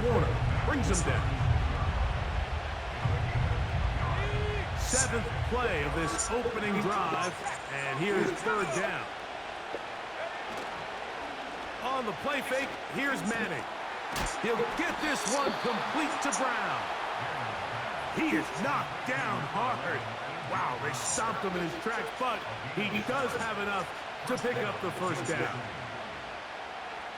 corner. Brings him down. 7th play of this opening drive, and here's 3rd down. On the play fake, here's Manning. He'll get this one complete to Brown. He is knocked down hard. Wow, they stopped him in his tracks, but he does have enough to pick up the 1st down.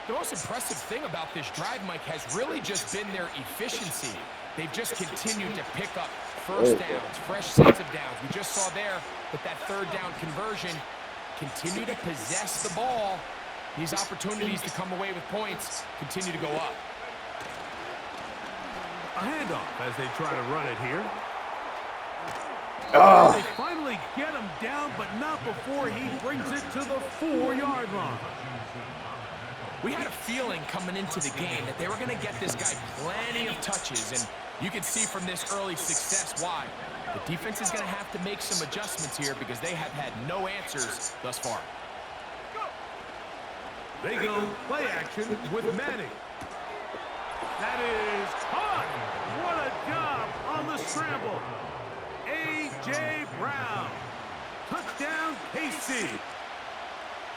The most impressive thing about this drive, Mike, has really just been their efficiency. They've just continued to pick up first downs, fresh sets of downs. We just saw there with that 3rd down conversion, continue to possess the ball. These opportunities to come away with points continue to go up. A handoff as they try to run it here. They finally get him down, but not before he brings it to the 4-yard line. We had a feeling coming into the game that they were going to get this guy plenty of touches, and you can see from this early success why. The defense is going to have to make some adjustments here because they have had no answers thus far. They go play action with Manning. That is caught. What a job on the scramble. A.J. Brown. Touchdown, KC.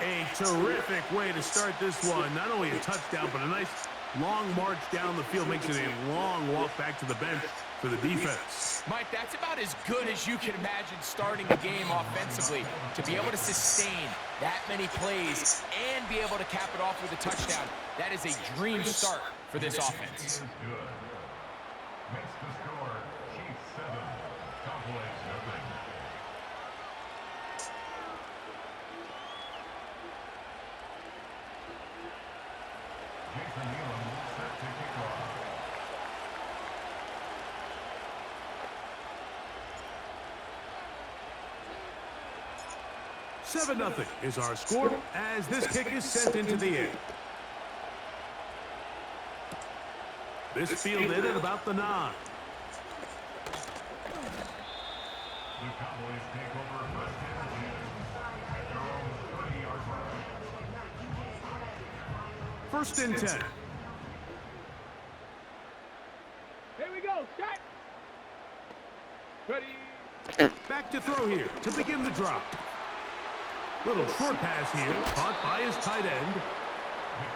A terrific way to start this one. Not only a touchdown, but a nice long march down the field. Makes it a long walk back to the bench for the defense. Mike, that's about as good as you can imagine starting a game offensively. To be able to sustain that many plays and be able to cap it off with a touchdown, that is a dream start for this offense. Makes the score Chiefs 7, Cowboys nothing. Jason Nealon set to kick off. 7-0 is our score as this kick is sent into the air. This fielded at about the 9. The Cowboys take over first down at their own 30-yard line. 1st and 10. Here we go. Set. Ready. Back to throw here to begin the drop. Little short pass here, caught by his tight end.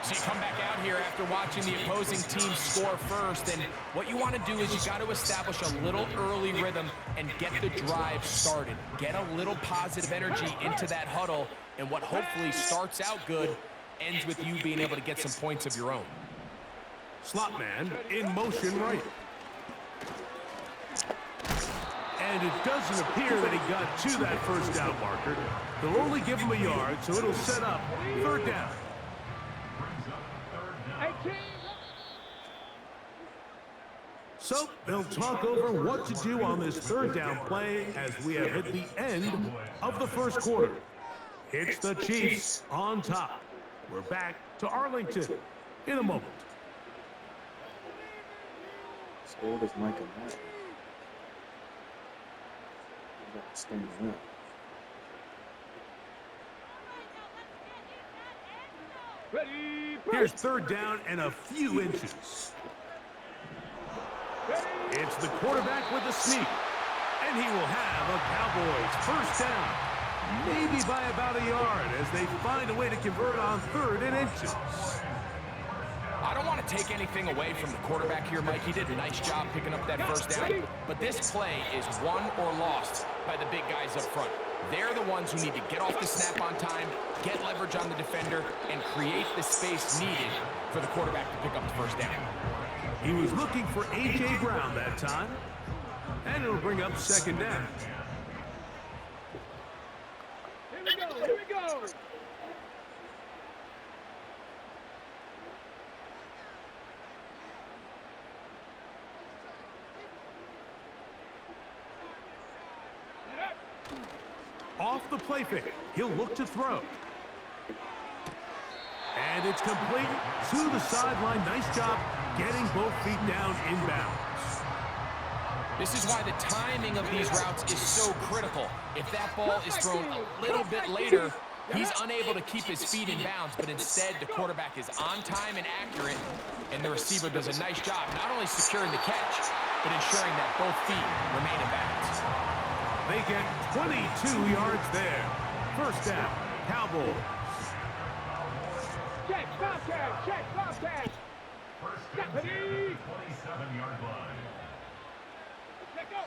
So you come back out here after watching the opposing team score first, and what you want to do is you got to establish a little early rhythm and get the drive started. Get a little positive energy into that huddle, and what hopefully starts out good ends with you being able to get some points of your own. Slot man in motion right. And it doesn't appear that he got to that 1st down marker. They'll only give him a yard, so it'll set up 3rd down. So they'll talk over what to do on this 3rd down play as we have hit the end of the 1st quarter. It's the Chiefs on top. We're back to Arlington in a moment. So old as Michael Madden. Standing up. Ready. Here's 3rd down and a few inches. It's the quarterback with the sneak. And he will have a Cowboys 1st down. Maybe by about a yard as they find a way to convert on 3rd and inches. I don't want to take anything away from the quarterback here, Mike. He did a nice job picking up that 1st down. But this play is won or lost by the big guys up front. They're the ones who need to get off the snap on time, get leverage on the defender, and create the space needed for the quarterback to pick up the 1st down. He was looking for A.J. Brown that time. And it'll bring up 2nd down. Here we go. Here we go. Off the play fake, he'll look to throw. And it's complete to the sideline. Nice job getting both feet down inbounds. This is why the timing of these routes is so critical. If that ball is thrown a little bit later, He's unable to keep his feet in bounds, but instead the quarterback is on time and accurate, and the receiver does a nice job not only securing the catch, but ensuring that both feet remain in bounds. They get 22 yards there. First down, Cowboys. Check, Bobcat, check, Bobcat. First and 10, 27-yard line. Let go.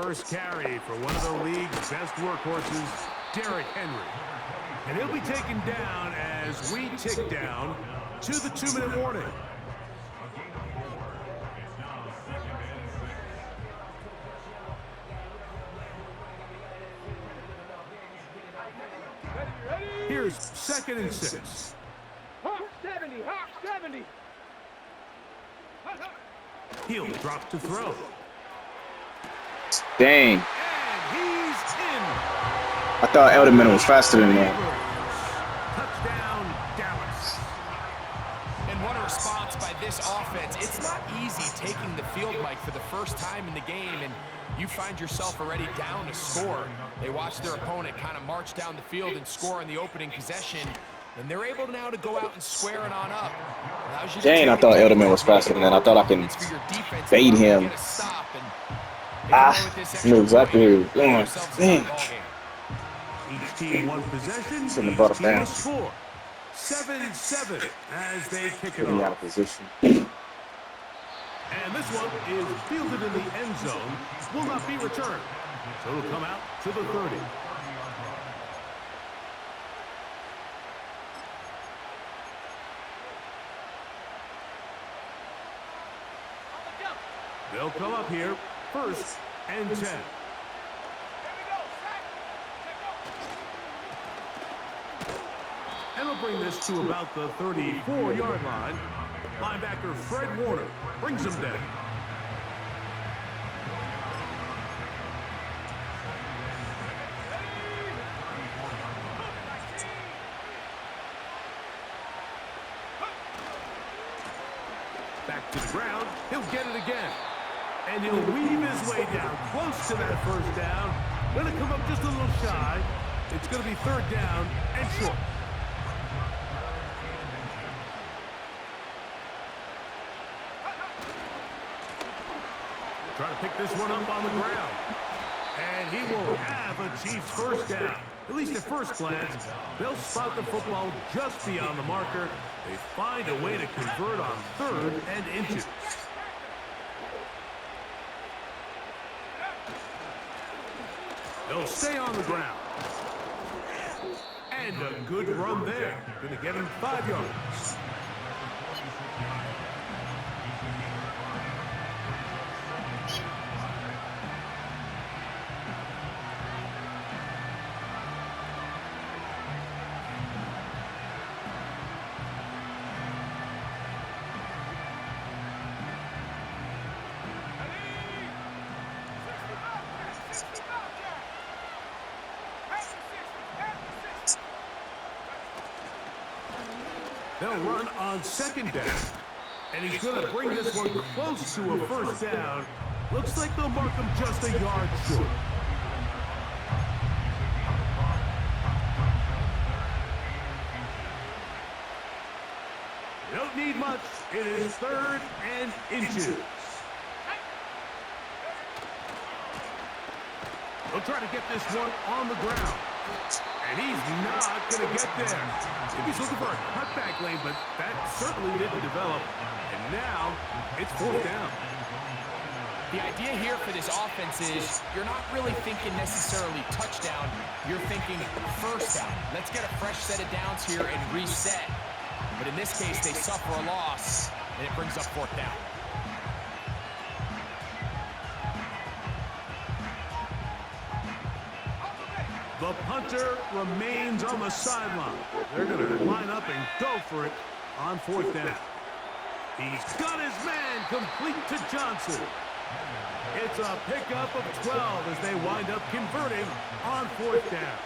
First carry for one of the league's best workhorses, Derrick Henry. And he'll be taken down as we tick down to the 2-minute warning. A gain of 4. It's now 2nd and 6. Ready, ready. Here's 2nd and 6. Hawk 70, Hawk 70. He'll drop to throw. Dang. And he's in. I thought Elderman was faster than that. Touchdown, Dallas. And what a response by this offense. It's not easy taking the field, Mike, for the first time in the game, and you find yourself already down to score. They watch their opponent kind of march down the field and score in the opening possession, and they're able now to go out and square it on up. Allows you to Dang, I take thought it Elderman was faster than that. I thought I can It's for your defense bait to him. get a stop, and they Ah, can go with this I knew extra exactly where he was point, going. get themselves a Dang. ball game. Each team one possession, Shouldn't have each brought it team down. a score. 7-7 as they kick it Getting out off. of position. And this one is fielded in the end zone, will not be returned. So it'll come out to the 30. They'll come up here, 1st and 10. And they'll bring this to about the 34-yard line. Linebacker Fred Warner brings him down. Back to the ground. He'll get it again. And he'll weave his way down close to that first down. Going to come up just a little shy. It's going to be 3rd down and short. Trying to pick this one up on the ground. And he will have a Chiefs first down. At least at first glance, they'll spot the football just beyond the marker. They find a way to convert on 3rd and inches. They'll stay on the ground. And a good run there. Going to get him 5 yards. They'll run on 2nd down. And he's going to bring this one close to a first down. Looks like they'll mark him just a yard short. They don't need much. It is 3rd and inches. They'll try to get this one on the ground. And he's not going to get there. Maybe he's looking for a cutback lane, but that certainly didn't develop. And now it's 4th down. The idea here for this offense is you're not really thinking necessarily touchdown. You're thinking first down. Let's get a fresh set of downs here and reset. But in this case, they suffer a loss, and it brings up 4th down. The punter remains on the sideline. They're going to line up and go for it on 4th down. He's got his man complete to Johnson. It's a pickup of 12 as they wind up converting on 4th down.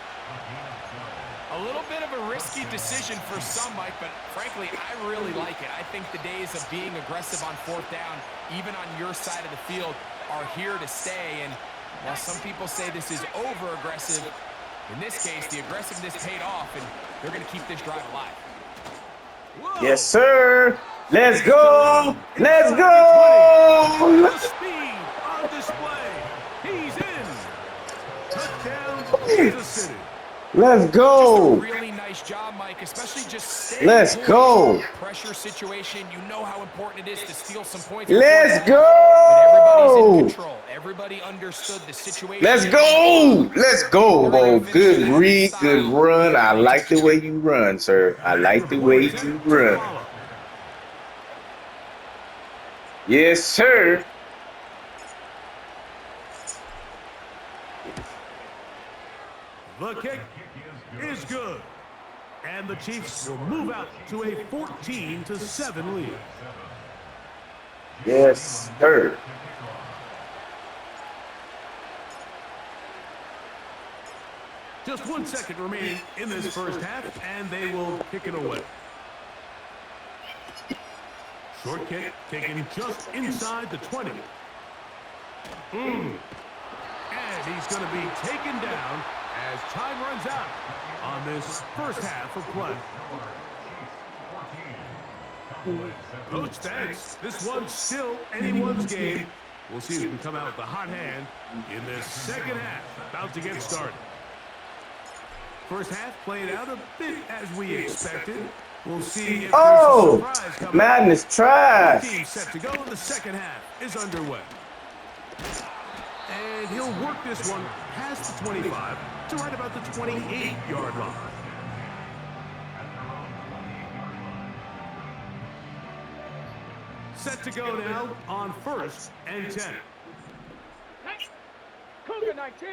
A little bit of a risky decision for some, Mike, but frankly, I really like it. I think the days of being aggressive on 4th down, even on your side of the field, are here to stay. And while some people say this is over-aggressive, In this case, the aggressiveness paid off, and they're going to keep this drive alive. Whoa. Yes, sir. Let's go. Let's The go. speed on display. He's in. Touchdown, Kansas City. Let's Just a go. really nice job, Mike, especially just staying Let's poised. go. Pressure situation, you know how important it is to steal some points. Let's But everybody's in go. control. Everybody understood the situation. Let's go. Let's go, bro. Good read, good run. I like the way you run, sir. I like the way you run. Yes, sir. The kick is good. And the Chiefs will move out to a 14-7 lead. Yes, sir. Just 1 second remaining in this first half, and they will kick it away. Short kick taken just inside the 20. And he's going to be taken down as time runs out on this first half of play. Coach, thanks. This one's still anyone's game. We'll see who can come out with the hot hand in this second half. About to get started. First half played out a bit as we expected. We'll see if there's a surprise coming. Madden is trash. Team set to go, and the second half is underway. And he'll work this one past the 25 to right about the 28-yard line. Set to go now on 1st and 10. Cougar 19.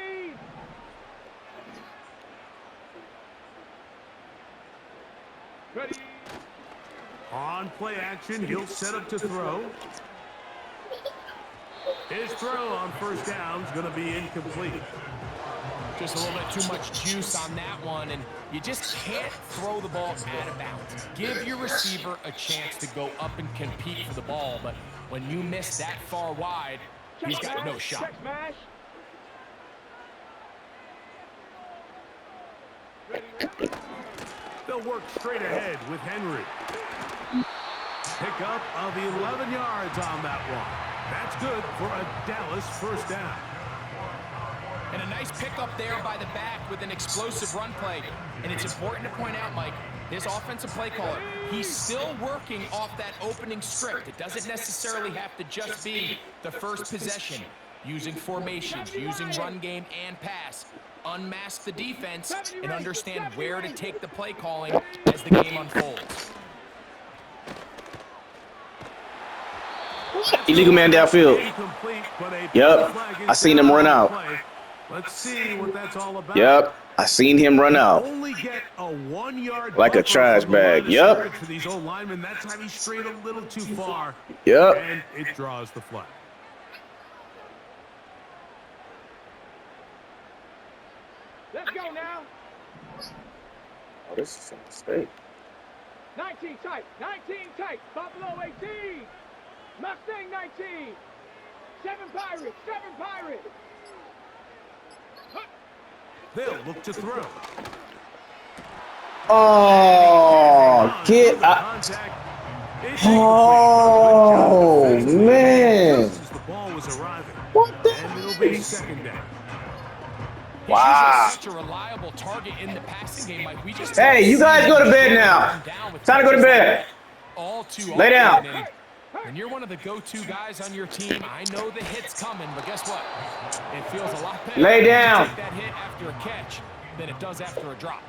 Ready. On play action, he'll set up to throw. His throw on first down is going to be incomplete. Just a little bit too much juice on that one, and you just can't throw the ball out of bounds. Give your receiver a chance to go up and compete for the ball, but when you miss that far wide, he's got no shot. Check smash. They'll work straight ahead with Henry. Pick up of 11 yards on that one. That's good for a Dallas first down. And a nice pickup there by the back with an explosive run play. And it's important to point out, Mike, this offensive play caller, he's still working off that opening script. It doesn't necessarily have to just be the first possession. Using formations, using run game and pass. Unmask the defense and understand where to take the play calling as the game unfolds. Illegal man downfield. Yep. I seen him run out. Let's see what that's all about. Yep. I seen him run out. Only get a 1 yard like a trash bag. Yep. For these old linemen, that time he strayed a little too far. Yep. And it draws the flag. Let's go now. Oh, this is a mistake. 19 tight. 19 tight. Buffalo 18. Mustang 19. 7 Pirates. 7 Pirates. They'll look to throw. Oh, get out. Oh, man. The ball was arriving. What the And it'll be second down. Wow. He's such a reliable target in the passing game, Mike. We just Hey, you guys go to bed now. Time to go to bed. All too Lay down. often, and when you're one of the go-to guys on your team, I know the hit's coming, but guess what? It feels a lot better Lay to down. take that hit after a catch than it does after a drop.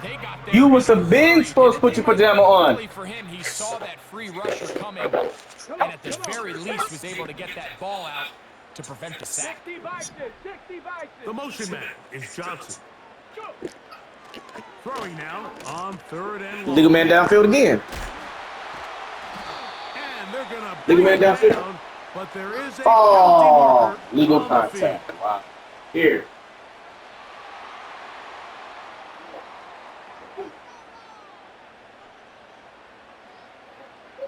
They got there. You was the big supposed to put your pajama on. Luckily for him, he saw that free rusher coming, and at the very least was able to get that ball out to prevent the sack. 60 Bison. 60 Bison. The motion man is Johnson. Throwing now on 3rd and long. Legal man downfield again. And they're going to Legal man bring it downfield. down, but there is a Oh, penalty marker legal on the field. contact. Wow. Here.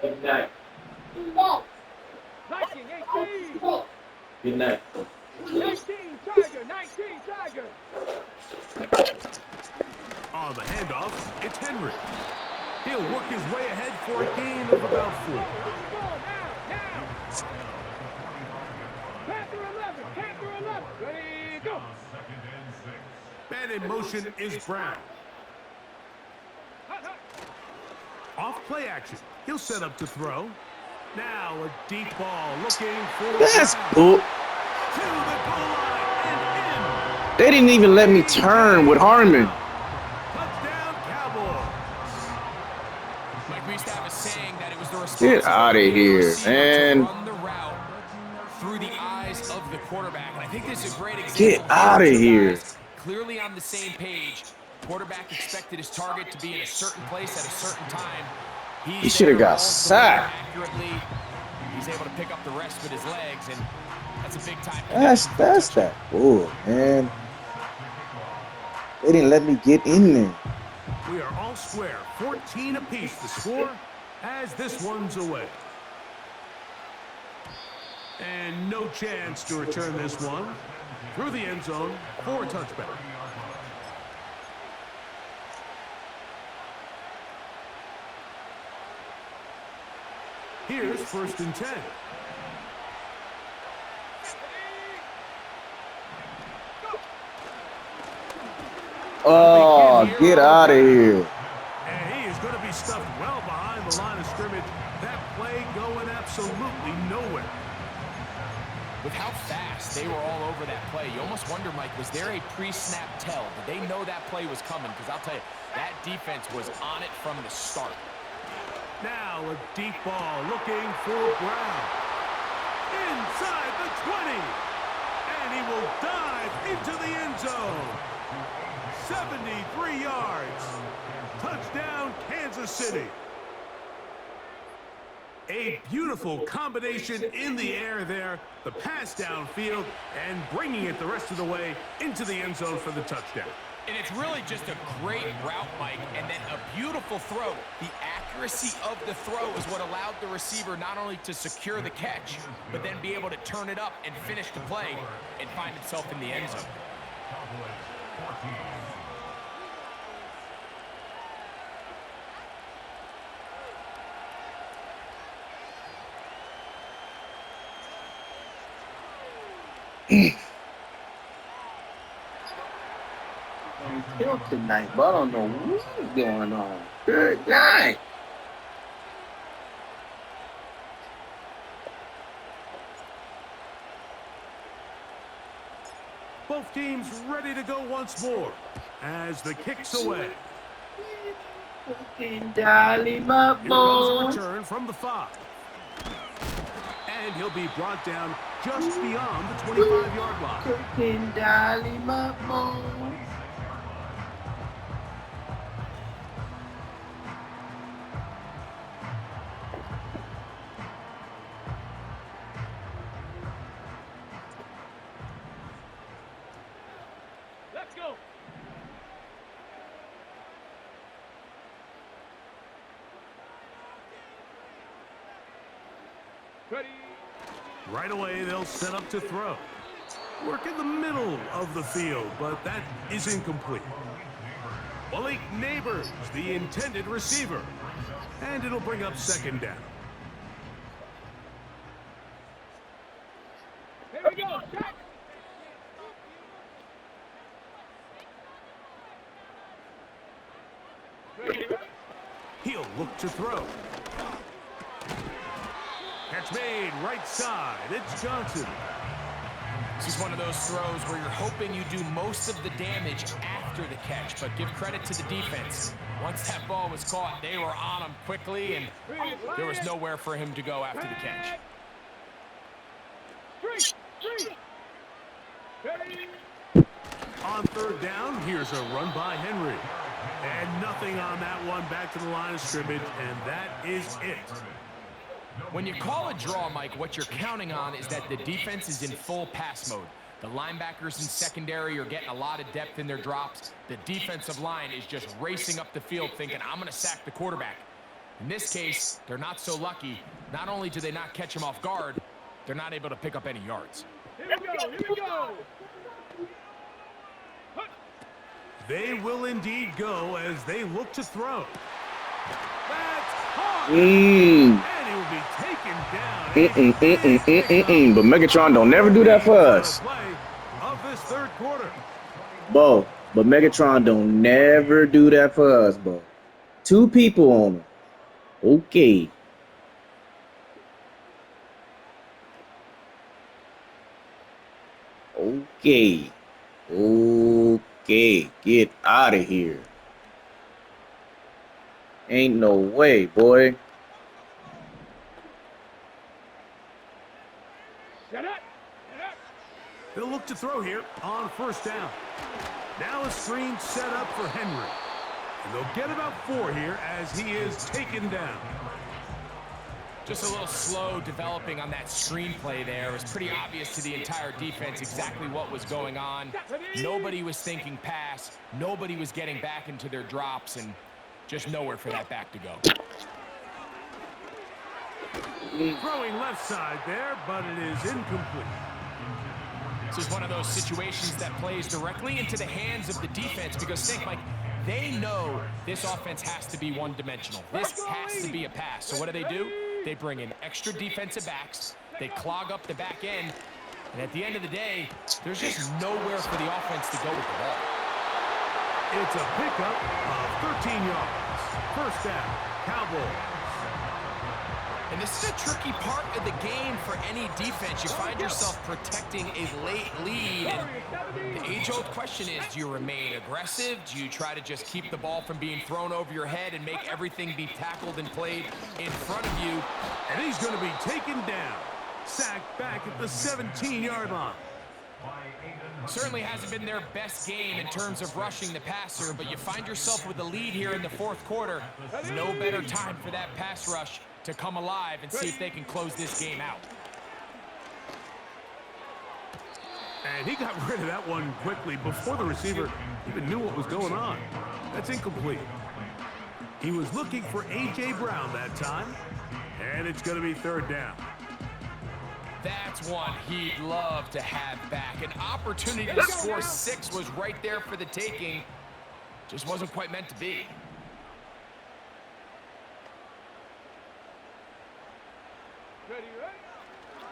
Good night. Viking 18. Good night. 19 Tiger, 19 Tiger. On the handoff, it's Henry. He'll work his way ahead for a gain of about 4. Now. Panther 11, Panther 11. Ready, go. Second and 6. Man in motion is Brown. Hot, hot. Off play action. He'll set up to throw. Now a deep ball looking for That's Brown. cool. To the goal line and They didn't even let me turn with Harmon. in. Touchdown, Cowboys. Mike, we used to have a saying that it was the Get outta responsibility of the here, receiver man. to run the route through the eyes of the quarterback. And I think this is a great example. Get outta Two here. guys Clearly on the same page. Quarterback expected his target to be in a certain place at a certain time. He should have got sacked. Accurately. He's able to pick up the rest with his legs, and that's a big time. That's that. Oh, man. They didn't let me get in there. We are all square. 14 apiece the score as this one's away. And no chance to return this one through the end zone for a touchback. Here's 1st and 10. Oh, get out of here. And he is going to be stuffed well behind the line of scrimmage. That play going absolutely nowhere. With how fast they were all over that play, you almost wonder, Mike, was there a pre-snap tell? Did they know that play was coming? Because I'll tell you, that defense was on it from the start. Now a deep ball looking for Brown. Inside the 20. And he will dive into the end zone. 73 yards. Touchdown, Kansas City. A beautiful combination in the air there. The pass downfield and bringing it the rest of the way into the end zone for the touchdown. And it's really just a great route, Mike, and then a beautiful throw. The accuracy of the throw is what allowed the receiver not only to secure the catch, but then be able to turn it up and finish the play and find himself in the end zone. Cowboys 14. Killed tonight, but I don't know what's going on. Good night. Both teams ready to go once more as the kick's away. Here comes a return from the 5. And he'll be brought down just beyond the 25-yard line. Let's go. Ready. Right away, they'll set up to throw. Work in the middle of the field, but that is incomplete. Malik Neighbors, the intended receiver. And it'll bring up 2nd down. Here we go. Check. Ready. He'll look to throw. Catch made, right side. It's Johnson. This is one of those throws where you're hoping you do most of the damage after the catch, but give credit to the defense. Once that ball was caught, they were on him quickly, and there was nowhere for him to go after the catch. 3. Ready. On 3rd down, here's a run by Henry. And nothing on that one, back to the line of scrimmage, and that is it. When you call a draw, Mike, what you're counting on is that the defense is in full pass mode. The linebackers in secondary are getting a lot of depth in their drops. The defensive line is just racing up the field thinking, I'm going to sack the quarterback. In this case, they're not so lucky. Not only do they not catch him off guard, they're not able to pick up any yards. Here we go. Here we go. They will indeed go as they look to throw. That's hard. Mmm. And he will be taken down. A big pickup. But Megatron don't never do that for us. Play of this third quarter. Bo, but Megatron don't never do that for us, Bo. 2 people on him. Okay. Okay. Okay. Get out of here. Ain't no way, boy. Shut up. They'll look to throw here on first down. Now a screen set up for Henry. And they'll get about 4 here as he is taken down. Just a little slow developing on that screenplay there. It was pretty obvious to the entire defense exactly what was going on. Nobody was thinking pass. Nobody was getting back into their drops, and just nowhere for that back to go. Throwing left side there, but it is incomplete. This is one of those situations that plays directly into the hands of the defense because think, Mike, they know this offense has to be one-dimensional. This has to be a pass. So what do? They bring in extra defensive backs. They clog up the back end. And at the end of the day, there's just nowhere for the offense to go with the ball. It's a pickup of 13 yards. First down, Cowboys. And this is a tricky part of the game for any defense. You find yourself protecting a late lead. And the age-old question is, do you remain aggressive? Do you try to just keep the ball from being thrown over your head and make everything be tackled and played in front of you? And he's going to be taken down. Sacked back at the 17-yard line. Certainly hasn't been their best game in terms of rushing the passer, but you find yourself with a lead here in the fourth quarter. No better time for that pass rush to come alive and see if they can close this game out. And he got rid of that one quickly before the receiver even knew what was going on. That's incomplete. He was looking for A.J. Brown that time, and it's going to be third down. That's one he'd love to have back. An opportunity to score 6 was right there for the taking. Just wasn't quite meant to be.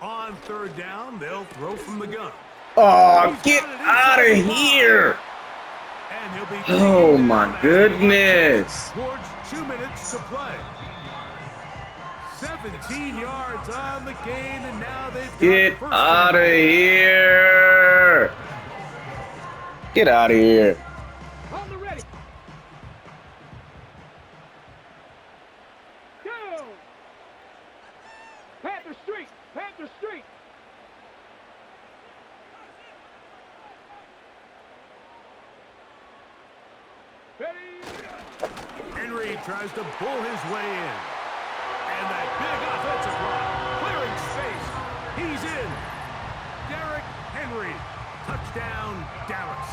On third down, they'll throw from the gun. Oh, get out of here. And he'll be Oh, my goodness. towards 2 minutes to play. 17 yards on the gain, and now they've got Get first out of down. here. Get out of here. On the ready. Go. Panther Street. Panther Street. Ready. Henry tries to pull his way in. And that big offensive line, clearing space. He's in. Derrick Henry. Touchdown, Dallas.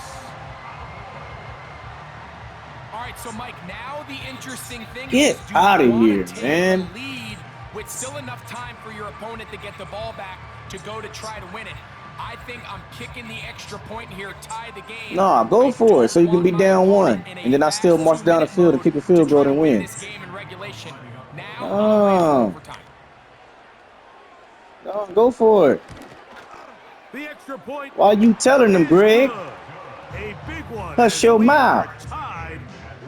All right, so Mike, now the interesting thing Get is, do you outta wanna here, take man. the lead with still enough time for your opponent to get the ball back to go to try to win it? I think I'm kicking the extra point here, tie the game. Nah, go for it so you can be down 1. And then I still march down the field and kick a field goal and win. This game in regulation. Now, Oh. overtime. No, go for it. The extra point. Why you telling them, is Greg? good. A big one. Hush as your we mouth. are tied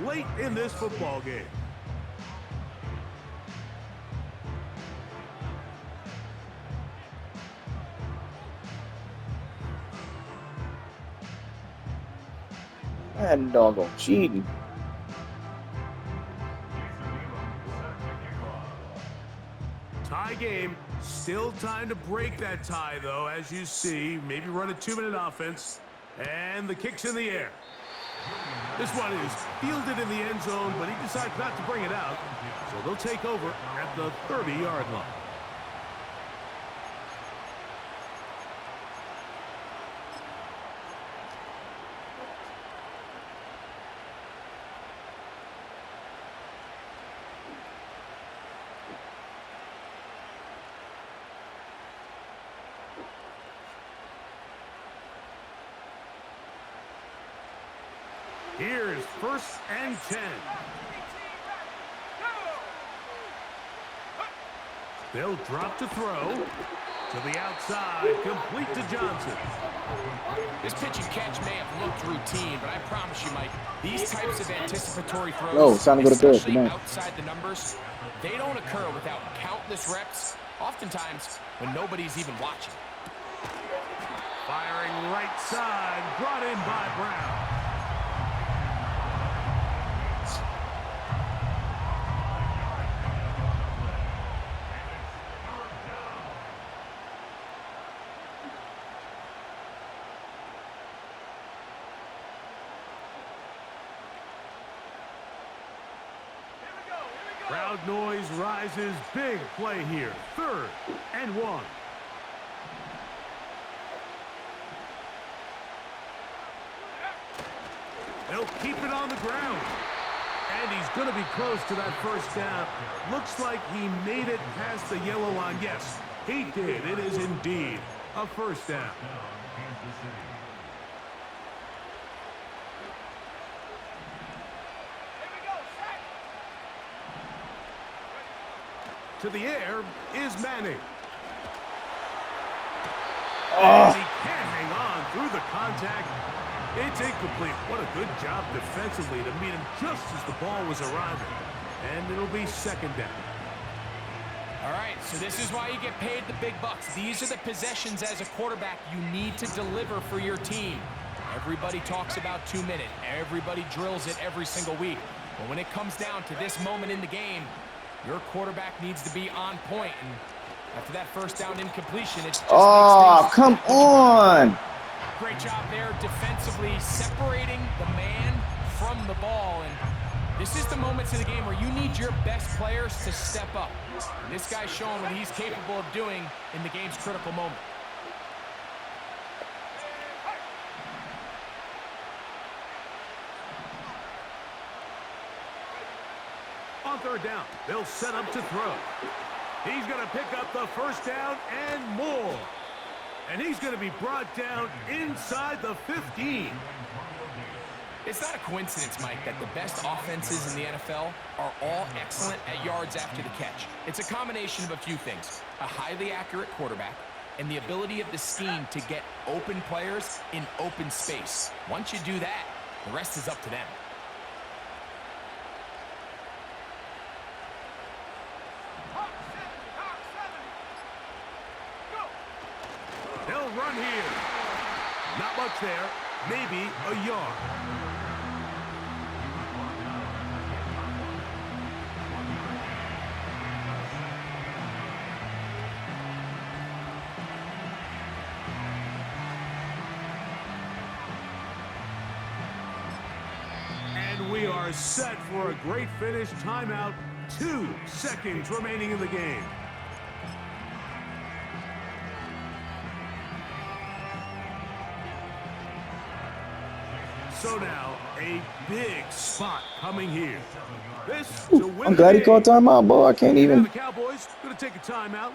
late in this football game. That doggone cheating. Tie game. Still time to break that tie, though, as you see. Maybe run a 2-minute offense. And the kick's in the air. This one is fielded in the end zone, but he decides not to bring it out. So they'll take over at the 30-yard line. Here's 1st and 10. They'll drop to throw. To the outside, complete to Johnson. This pitch and catch may have looked routine, but I promise you, Mike, these types of anticipatory throws, No, it's time to go to bed. especially Good night. outside the numbers, they don't occur without countless reps, oftentimes when nobody's even watching. Firing right side, brought in by Brown. Crowd noise rises. Big play here. 3rd and 1. They'll keep it on the ground. And he's going to be close to that 1st down. Looks like he made it past the yellow line. Yes, he did. It is indeed a 1st down. To the air is Manning. And he can't hang on through the contact. It's incomplete. What a good job defensively to meet him just as the ball was arriving. And it'll be 2nd down. All right, so this is why you get paid the big bucks. These are the possessions as a quarterback you need to deliver for your team. Everybody talks about 2-minute. Everybody drills it every single week. But when it comes down to this moment in the game, your quarterback needs to be on point. And after that 1st down incompletion, it just makes Come on. great job there defensively, separating the man from the ball. And this is the moments of the game where you need your best players to step up. And this guy's showing what he's capable of doing in the game's critical moment. On 3rd down, they'll set up to throw. He's going to pick up the 1st down and more. And he's going to be brought down inside the 15. It's not a coincidence, Mike, that the best offenses in the NFL are all excellent at yards after the catch. It's a combination of a few things: a highly accurate quarterback and the ability of the scheme to get open players in open space. Once you do that, the rest is up to them. They'll run here. Not much there. Maybe a yard. And we are set for a great finish. Timeout. 2 seconds remaining in the game. So now, a big spot coming here. This to win I'm glad he called timeout, boy. I can't Now even. the Cowboys going to take a timeout.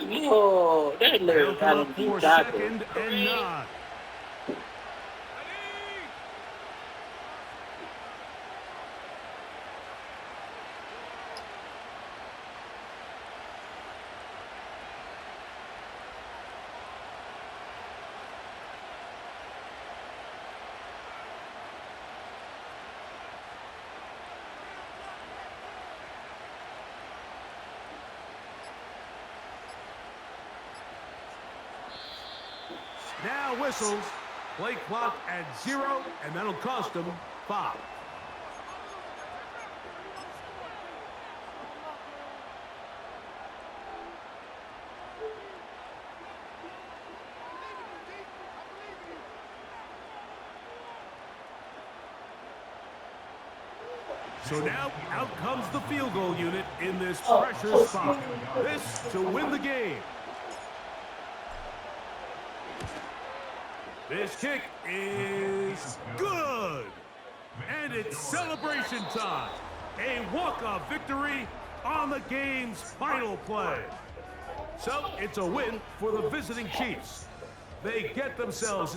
Oh, that They'll nigga come gotta up be for doctor. 2nd and 9. Now whistles. Play clock at 0, and that'll cost them 5. So now out comes the field goal unit in this pressure spot. This to win the game. This kick is good. And it's celebration time. A walk-off victory on the game's final play. So it's a win for the visiting Chiefs. They get themselves